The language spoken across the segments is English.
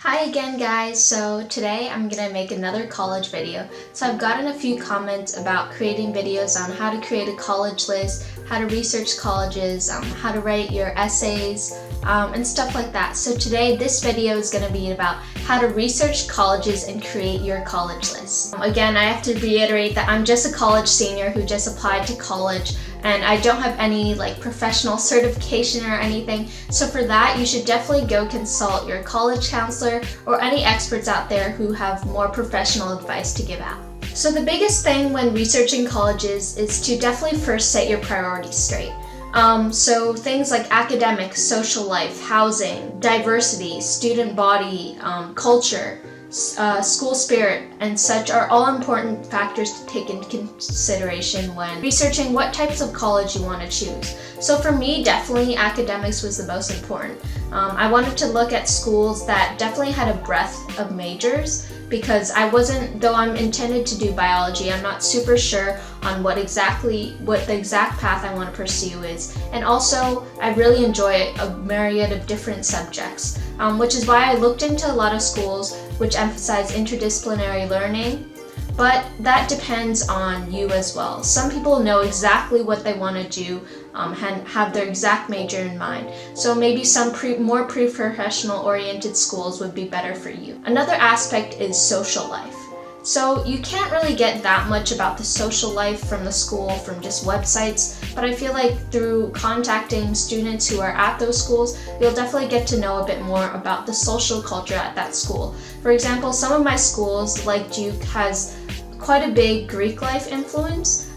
Hi again guys, so today I'm going to make another college video. So I've gotten a few comments about creating videos on how to create a college list, how to research colleges, how to write your essays, and stuff like that. So today this video is going to be about how to research colleges and create your college list. Again, I have to reiterate that I'm just a college senior who just applied to college, and I don't have any professional certification or anything. So for that, you should definitely go consult your college counselor or any experts out there who have more professional advice to give out. So the biggest thing when researching colleges is to definitely first set your priorities straight. So things like academics, social life, housing, diversity, student body, culture, school spirit, and such are all important factors to take into consideration when researching what types of college you want to choose. So for me, definitely academics was the most important. I wanted to look at schools that definitely had a breadth of majors, because though I'm intended to do biology, I'm not super sure on what the exact path I want to pursue is. And also, I really enjoy a myriad of different subjects, which is why I looked into a lot of schools which emphasize interdisciplinary learning. But that depends on you as well. Some people know exactly what they want to do and have their exact major in mind. So maybe some more pre-professional oriented schools would be better for you. Another aspect is social life. So you can't really get that much about the social life from the school from just websites, but I feel like through contacting students who are at those schools, you'll definitely get to know a bit more about the social culture at that school. For example, some of my schools, like Duke, has quite a big Greek life influence,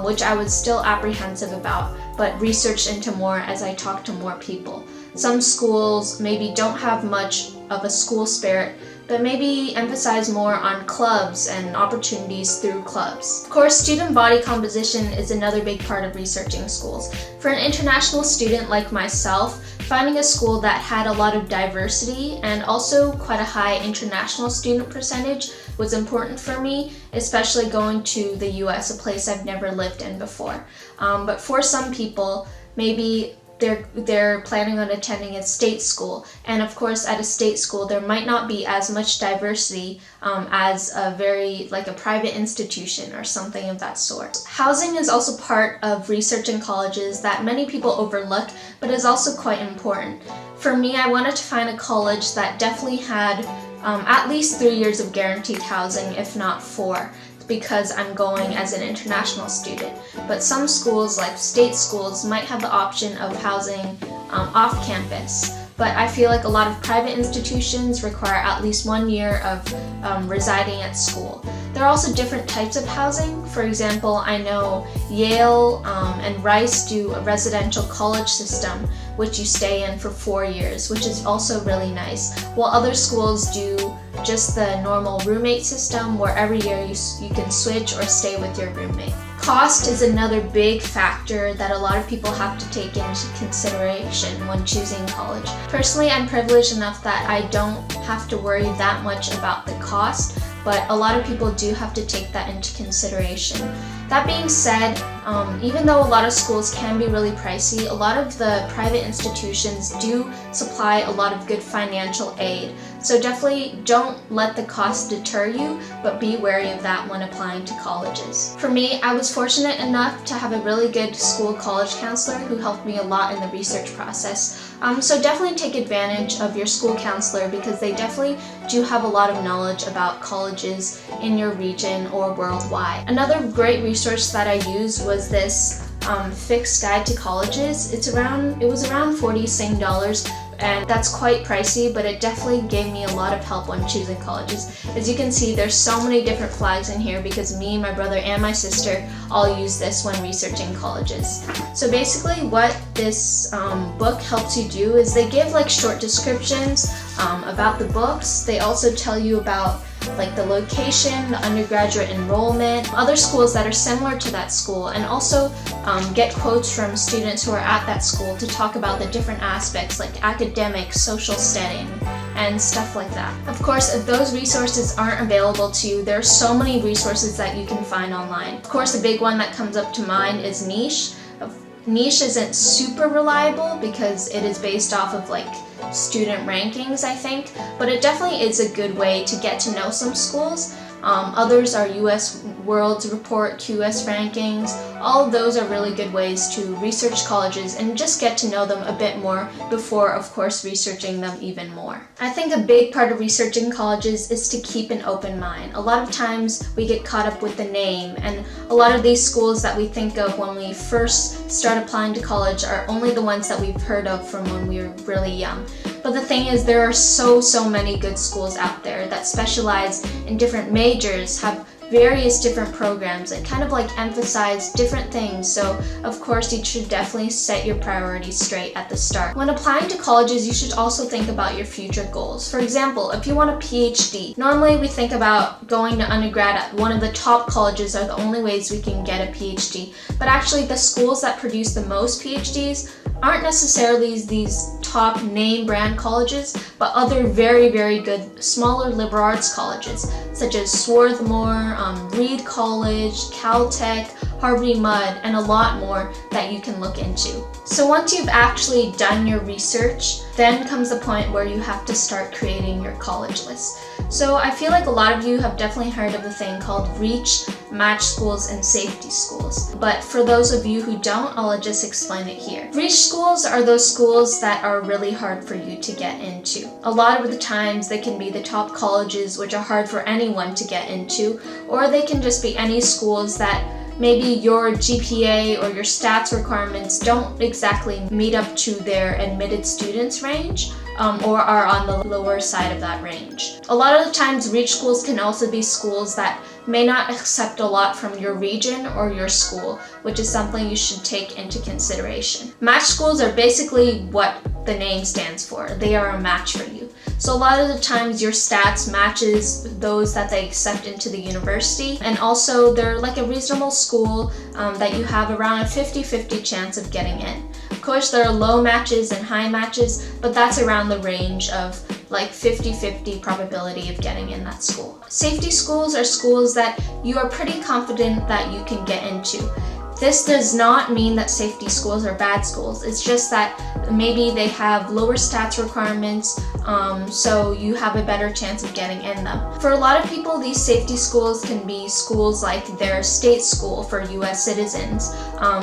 which I was still apprehensive about, but researched into more as I talked to more people. Some schools maybe don't have much of a school spirit, but maybe emphasize more on clubs and opportunities through clubs. Of course, student body composition is another big part of researching schools. For an international student like myself, finding a school that had a lot of diversity and also quite a high international student percentage was important for me, especially going to the US, a place I've never lived in before. But for some people, maybe they're planning on attending a state school, and of course at a state school there might not be as much diversity as a private institution or something of that sort. Housing is also part of researching colleges that many people overlook, but is also quite important. For me, I wanted to find a college that definitely had at least 3 years of guaranteed housing, if not 4. Because I'm going as an international student. But some schools, like state schools, might have the option of housing off campus. But I feel like a lot of private institutions require at least 1 year of residing at school. There are also different types of housing. For example, I know Yale and Rice do a residential college system, which you stay in for 4 years, which is also really nice, while other schools do just the normal roommate system, where every year you can switch or stay with your roommate. Cost is another big factor that a lot of people have to take into consideration when choosing college. Personally, I'm privileged enough that I don't have to worry that much about the cost, but a lot of people do have to take that into consideration. That being said, even though a lot of schools can be really pricey, a lot of the private institutions do supply a lot of good financial aid. So definitely don't let the cost deter you, but be wary of that when applying to colleges. For me, I was fortunate enough to have a really good school college counselor who helped me a lot in the research process. So definitely take advantage of your school counselor, because they definitely do have a lot of knowledge about colleges in your region or worldwide. Another great resource that I used was this fixed guide to colleges. It was around $40 Sing, and that's quite pricey, but it definitely gave me a lot of help when choosing colleges. As you can see, there's so many different flags in here because me, my brother, and my sister all use this when researching colleges. So basically what this book helps you do is they give short descriptions about the books. They also tell you about the location, the undergraduate enrollment, other schools that are similar to that school, and also get quotes from students who are at that school to talk about the different aspects like academic, social setting, and stuff like that. Of course, if those resources aren't available to you, there are so many resources that you can find online. Of course, a big one that comes up to mind is Niche. niche isn't super reliable because it is based off of like student rankings, I think, but it definitely is a good way to get to know some schools. Others are US World Report, QS rankings. All of those are really good ways to research colleges and just get to know them a bit more before, of course, researching them even more. I think a big part of researching colleges is to keep an open mind. A lot of times we get caught up with the name, and a lot of these schools that we think of when we first start applying to college are only the ones that we've heard of from when we were really young. But the thing is, there are so many good schools out there that specialize in different majors, have various different programs, and kind of like emphasize different things. So of course you should definitely set your priorities straight at the start. When applying to colleges, you should also think about your future goals. For example, if you want a PhD, normally we think about going to undergrad at one of the top colleges are the only ways we can get a PhD. But actually the schools that produce the most PhDs aren't necessarily these top name brand colleges, but other very good smaller liberal arts colleges such as Swarthmore, Reed College, Caltech, Harvey Mudd, and a lot more that you can look into. So once you've actually done your research, then comes the point where you have to start creating your college list. So I feel like a lot of you have definitely heard of the thing called reach, match schools, and safety schools. But for those of you who don't, I'll just explain it here. Reach schools are those schools that are really hard for you to get into. A lot of the times they can be the top colleges which are hard for anyone to get into, or they can just be any schools that maybe your GPA or your stats requirements don't exactly meet up to their admitted students range, or are on the lower side of that range. A lot of the times reach schools can also be schools that may not accept a lot from your region or your school, which is something you should take into consideration. Match schools are basically what the name stands for. They are a match for you. So a lot of the times your stats matches those that they accept into the university, and also they're like a reasonable school that you have around a 50-50 chance of getting in. Of course there are low matches and high matches, but that's around the range of like 50-50 probability of getting in that school. Safety schools are schools that you are pretty confident that you can get into. This does not mean that safety schools are bad schools. It's just that maybe they have lower stats requirements, so you have a better chance of getting in them. For a lot of people, these safety schools can be schools like their state school for US citizens,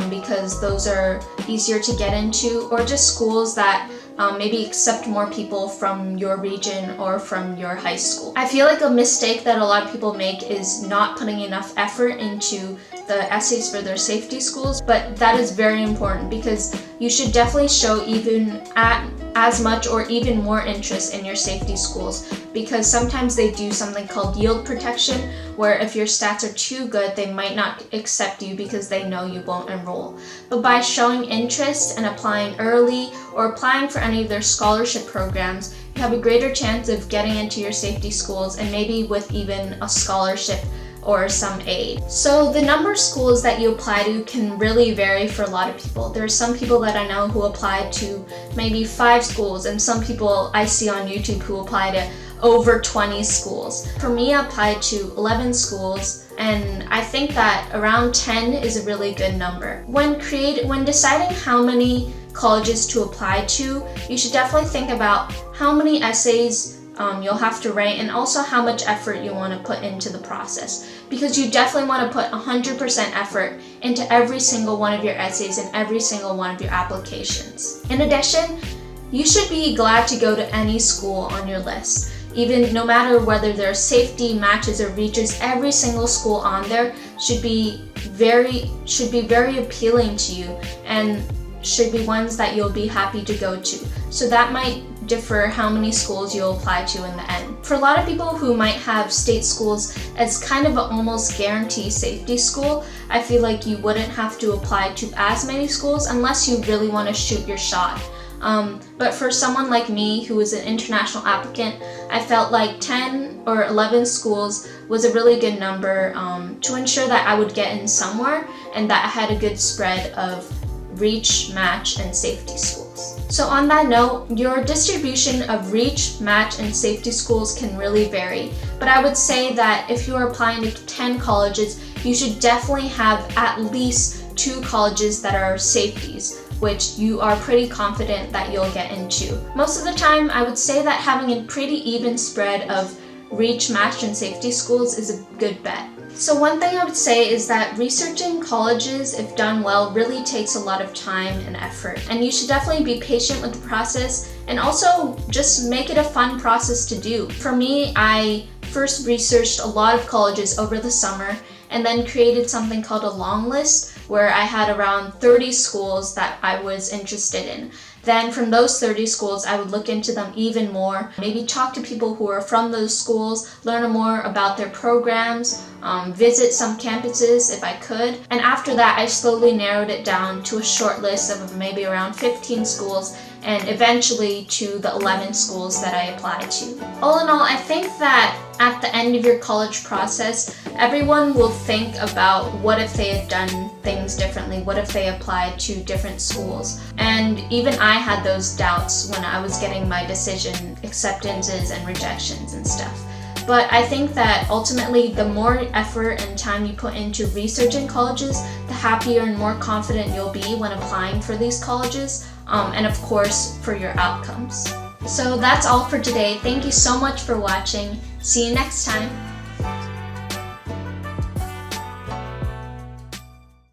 because those are easier to get into, or just schools that maybe accept more people from your region or from your high school. I feel like a mistake that a lot of people make is not putting enough effort into the essays for their safety schools, but that is very important because you should definitely show even as much or even more interest in your safety schools, because sometimes they do something called yield protection, where if your stats are too good, they might not accept you because they know you won't enroll. But by showing interest and applying early or applying for any of their scholarship programs, you have a greater chance of getting into your safety schools, and maybe with even a scholarship or some aid. So the number of schools that you apply to can really vary for a lot of people. There are some people that I know who apply to maybe 5 schools, and some people I see on YouTube who apply to over 20 schools. For me, I applied to 11 schools, and I think that around 10 is a really good number. When deciding how many colleges to apply to, you should definitely think about how many essays you'll have to write, and also how much effort you want to put into the process, because you definitely want to put 100% effort into every single one of your essays and every single one of your applications. In addition, you should be glad to go to any school on your list. Even no matter whether they're safety, matches, or reaches, every single school on there should be very appealing to you and should be ones that you'll be happy to go to. So that might differ how many schools you'll apply to in the end. For a lot of people who might have state schools as kind of an almost guarantee safety school, I feel like you wouldn't have to apply to as many schools unless you really want to shoot your shot. But for someone like me who is an international applicant, I felt like 10 or 11 schools was a really good number to ensure that I would get in somewhere and that I had a good spread of reach, match, and safety schools. So on that note, your distribution of reach, match, and safety schools can really vary, but I would say that if you are applying to 10 colleges, you should definitely have at least 2 colleges that are safeties, which you are pretty confident that you'll get into. Most of the time, I would say that having a pretty even spread of reach, match, and safety schools is a good bet. So one thing I would say is that researching colleges, if done well, really takes a lot of time and effort. And you should definitely be patient with the process and also just make it a fun process to do. For me, I first researched a lot of colleges over the summer and then created something called a long list where I had around 30 schools that I was interested in. Then from those 30 schools, I would look into them even more, maybe talk to people who are from those schools, learn more about their programs, visit some campuses if I could. And after that, I slowly narrowed it down to a short list of maybe around 15 schools and eventually to the 11 schools that I applied to. All in all, I think that at the end of your college process, everyone will think about what if they had done things differently, what if they applied to different schools. And even I had those doubts when I was getting my decision acceptances and rejections and stuff. But I think that ultimately the more effort and time you put into researching colleges, the happier and more confident you'll be when applying for these colleges, and of course for your outcomes. So that's all for today. Thank you so much for watching. See you next time.